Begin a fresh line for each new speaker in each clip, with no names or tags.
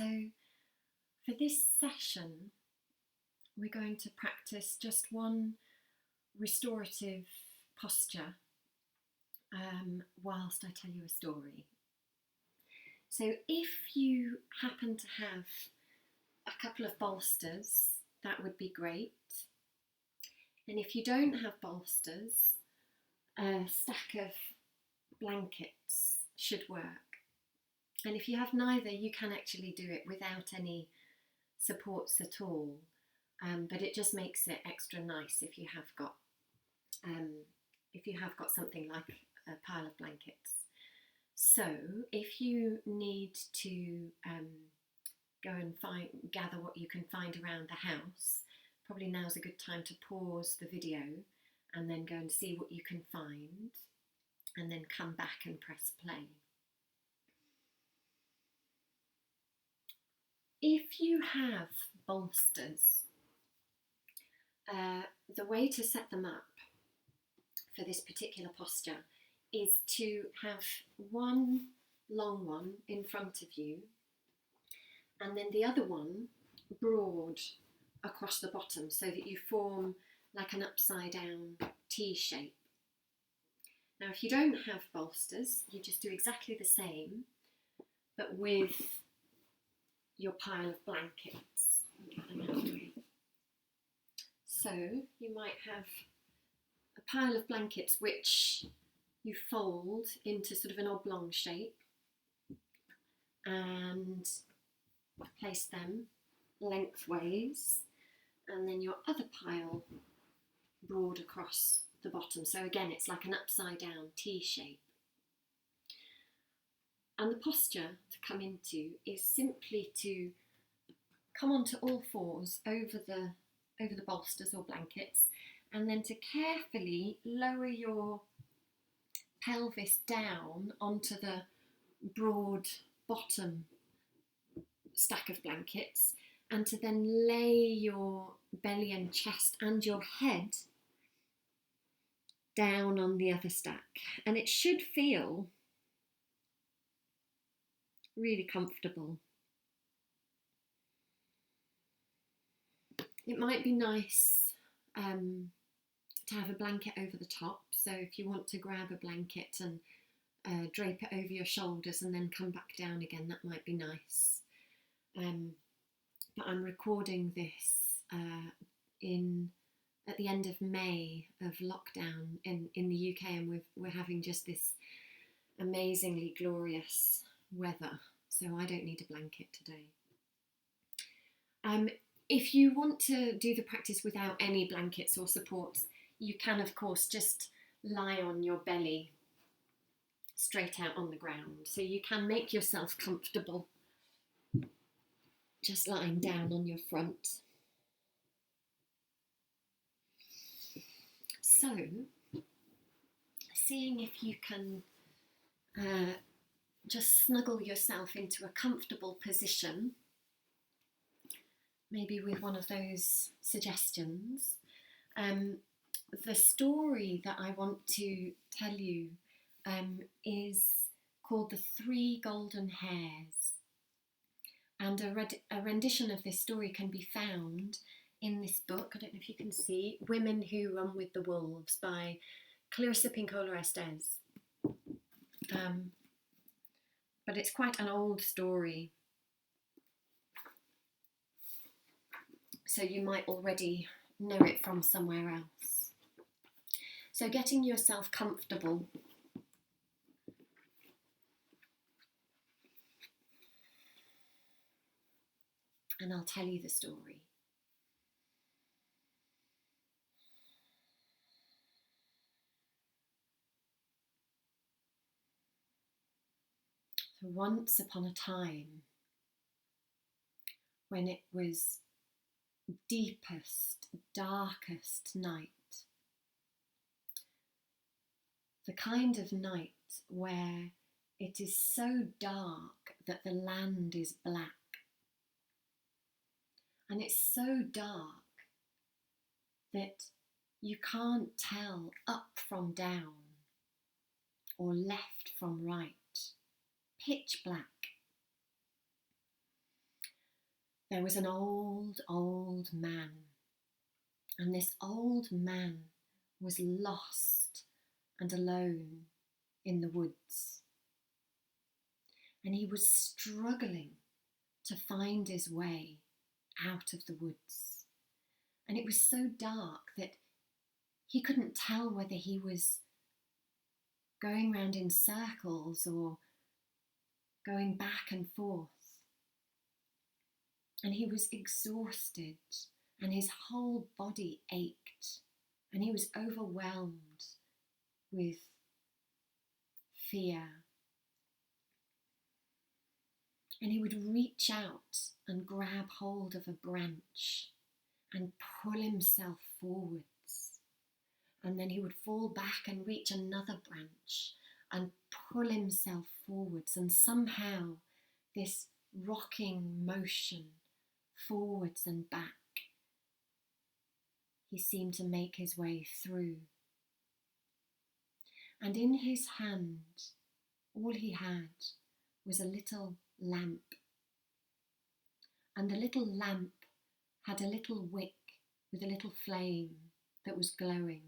So for this session, we're going to practice just one restorative posture whilst I tell you a story. So if you happen to have a couple of bolsters, that would be great. And if you don't have bolsters, a stack of blankets should work. And if you have neither, you can actually do it without any supports at all. But it just makes it extra nice if you have got something like a pile of blankets. So if you need to go and gather what you can find around the house, probably now's a good time to pause the video and then go and see what you can find, and then come back and press play. If you have bolsters, the way to set them up for this particular posture is to have one long one in front of you and then the other one broad across the bottom, so that you form like an upside down T shape. Now if you don't have bolsters, you just do exactly the same, but with your pile of blankets. So you might have a pile of blankets which you fold into sort of an oblong shape and place them lengthways, and then your other pile broad across the bottom. So again, it's like an upside down T shape. And the posture to come into is simply to come onto all fours over the bolsters or blankets, and then to carefully lower your pelvis down onto the broad bottom stack of blankets, and to then lay your belly and chest and your head down on the other stack. And it should feel really comfortable. It might be nice to have a blanket over the top, so if you want to grab a blanket and drape it over your shoulders and then come back down again, that might be nice. But I'm recording this at the end of May of lockdown in the UK, and we're having just this amazingly glorious weather, so I don't need a blanket today. If you want to do the practice without any blankets or supports, you can of course just lie on your belly straight out on the ground. So you can make yourself comfortable just lying down on your front. So, seeing if you can just snuggle yourself into a comfortable position, maybe with one of those suggestions. The story that I want to tell you is called The Three Golden Hairs. And a rendition of this story can be found in this book, I don't know if you can see, Women Who Run With the Wolves by Clarissa Pinkola Estes. But it's quite an old story, so you might already know it from somewhere else. So getting yourself comfortable. And I'll tell you the story. So once upon a time, when it was deepest, darkest night, the kind of night where it is so dark that the land is black, and it's so dark that you can't tell up from down or left from right. Pitch black. there was an old, old man, and this old man was lost and alone in the woods. And he was struggling to find his way out of the woods. And it was so dark that he couldn't tell whether he was going round in circles or going back and forth. And he was exhausted, and his whole body ached, and he was overwhelmed with fear. And he would reach out and grab hold of a branch and pull himself forwards. And then he would fall back and reach another branch and pull himself forwards. And somehow this rocking motion forwards and back, he seemed to make his way through. And in his hand, all he had was a little lamp. And the little lamp had a little wick with a little flame that was glowing.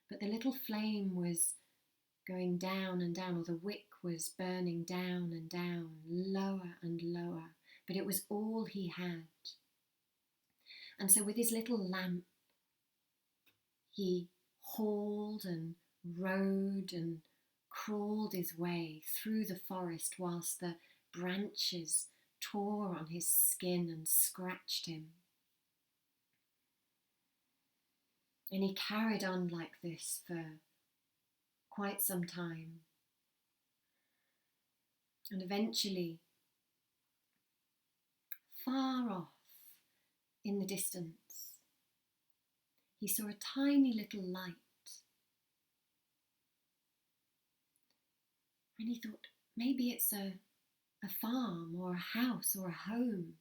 But the little flame was going down and down, or the wick was burning down and down, lower and lower. But it was all he had. And so with his little lamp, he hauled and rode and crawled his way through the forest whilst the branches tore on his skin and scratched him. And he carried on like this for quite some time. And eventually, far off in the distance, he saw a tiny little light. And he thought, maybe it's a farm or a house or a home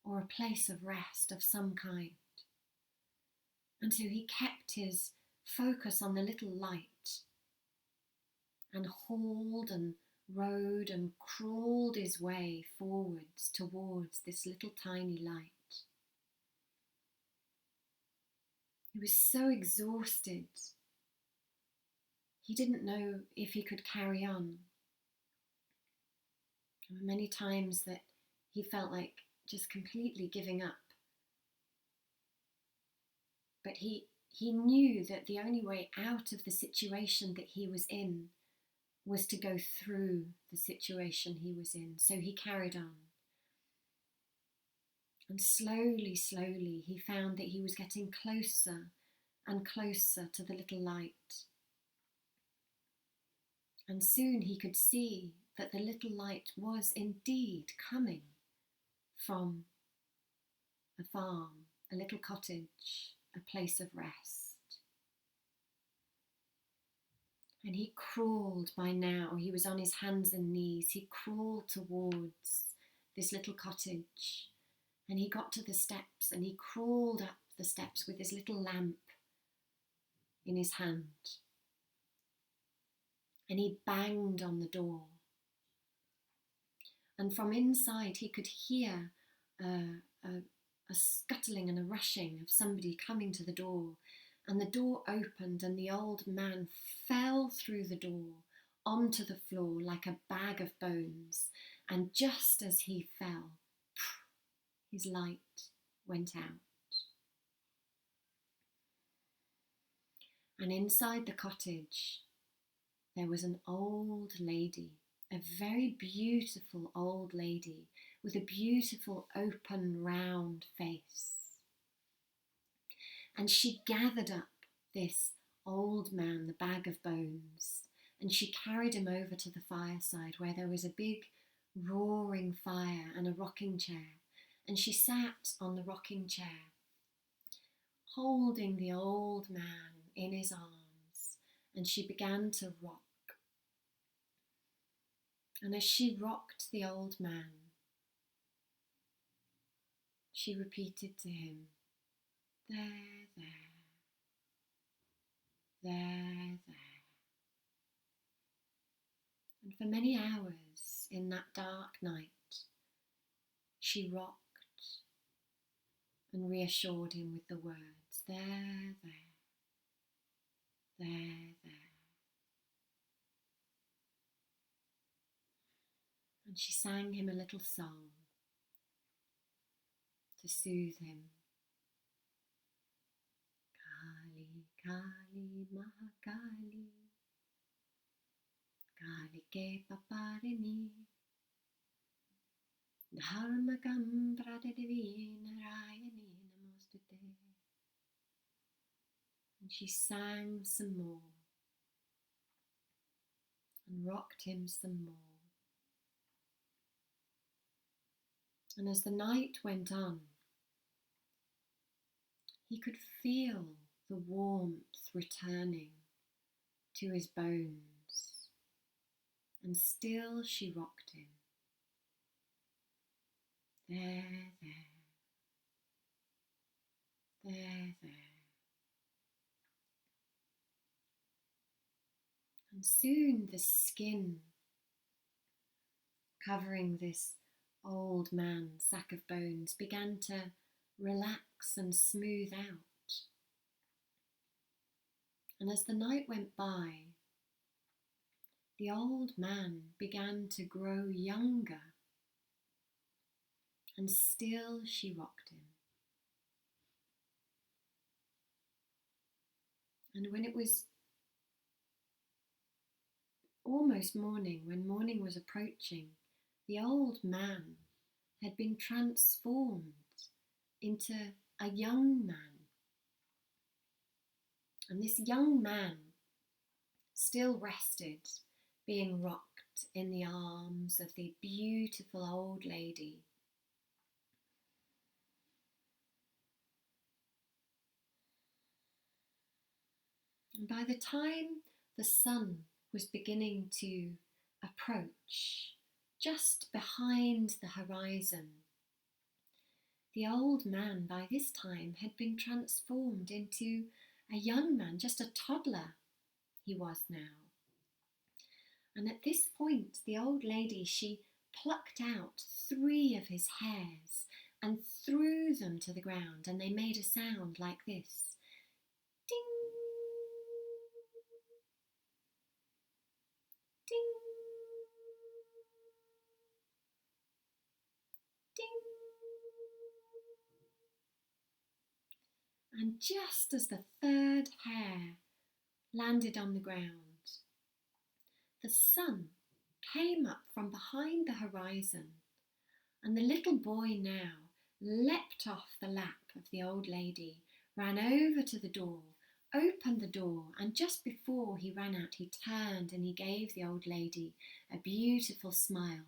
or a place of rest of some kind. And so he kept his focus on the little light and hauled and rode and crawled his way forwards towards this little tiny light. He was so exhausted, he didn't know if he could carry on. There were many times that he felt like just completely giving up. But he knew that the only way out of the situation that he was in was to go through the situation he was in. So he carried on. And slowly, slowly, he found that he was getting closer and closer to the little light. And soon he could see that the little light was indeed coming from a farm, a little cottage, a place of rest. And he crawled by now, he was on his hands and knees, he crawled towards this little cottage. And he got to the steps and he crawled up the steps with his little lamp in his hand. And he banged on the door. And from inside he could hear a scuttling and a rushing of somebody coming to the door. And the door opened and the old man fell through the door onto the floor like a bag of bones. And just as he fell, his light went out. And inside the cottage, there was an old lady, a very beautiful old lady with a beautiful open round face. And she gathered up this old man, the bag of bones, and she carried him over to the fireside where there was a big roaring fire and a rocking chair. And she sat on the rocking chair, holding the old man in his arms, and she began to rock. And as she rocked the old man, she repeated to him, "There, there, there, there." And for many hours in that dark night, she rocked and reassured him with the words, there, there, there, there. And she sang him a little song to soothe him. Kali, Kali, Mahakali, Kali ke paparini, Dharmakam Pradadevi Narayani Namostute. And she sang some more and rocked him some more. And as the night went on, he could feel the warmth returning to his bones, and still she rocked him. There, there, there, there. And soon the skin covering this old man's sack of bones began to relax and smooth out. And as the night went by, the old man began to grow younger, and still she rocked him. And when it was almost morning, when morning was approaching, the old man had been transformed into a young man. And this young man still rested, being rocked in the arms of the beautiful old lady. And by the time the sun was beginning to approach, just behind the horizon, the old man by this time had been transformed into a young man, just a toddler he was now. And at this point, the old lady, she plucked out 3 of his hairs and threw them to the ground, and they made a sound like this. Ding! Ding! Ding! And just as the 3rd hair landed on the ground, the sun came up from behind the horizon, and the little boy now leapt off the lap of the old lady, ran over to the door, opened the door, and just before he ran out, he turned and he gave the old lady a beautiful smile.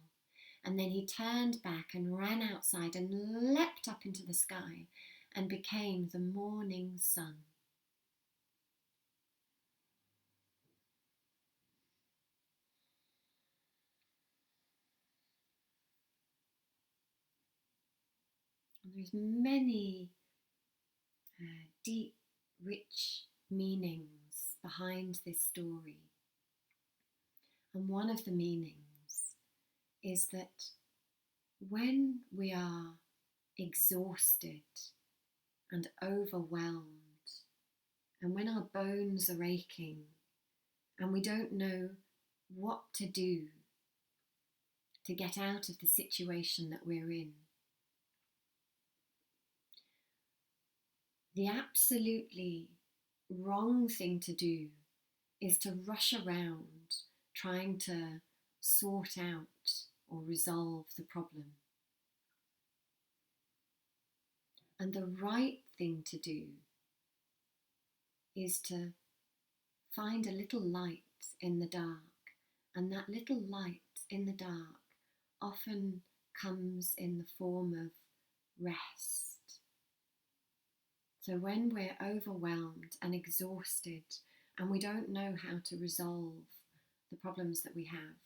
And then he turned back and ran outside and leapt up into the sky and became the morning sun. And there's many deep, rich meanings behind this story. And one of the meanings is that when we are exhausted and overwhelmed, and when our bones are aching and we don't know what to do to get out of the situation that we're in, the absolutely wrong thing to do is to rush around trying to sort out or resolve the problem. And the right thing to do is to find a little light in the dark. And that little light in the dark often comes in the form of rest. So when we're overwhelmed and exhausted and we don't know how to resolve the problems that we have,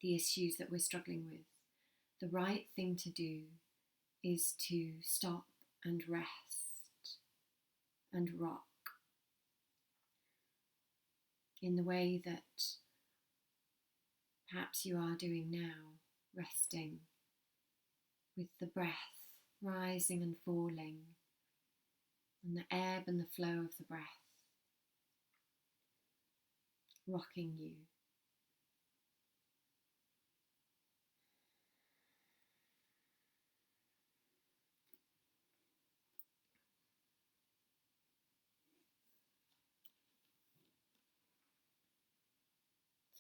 the issues that we're struggling with, the right thing to do is to stop and rest and rock in the way that perhaps you are doing now, resting with the breath rising and falling, and the ebb and the flow of the breath, rocking you.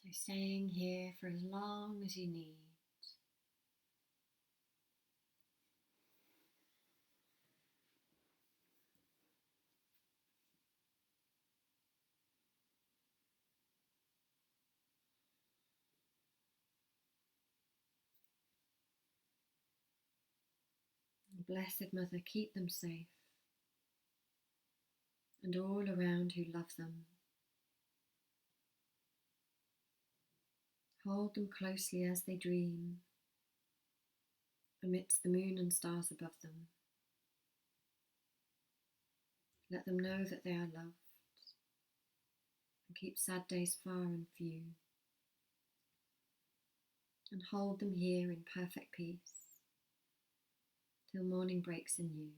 So staying here for as long as you need. Blessed Mother, keep them safe, and all around who love them. Hold them closely as they dream, amidst the moon and stars above them. Let them know that they are loved, and keep sad days far and few, and hold them here in perfect peace, till morning breaks anew.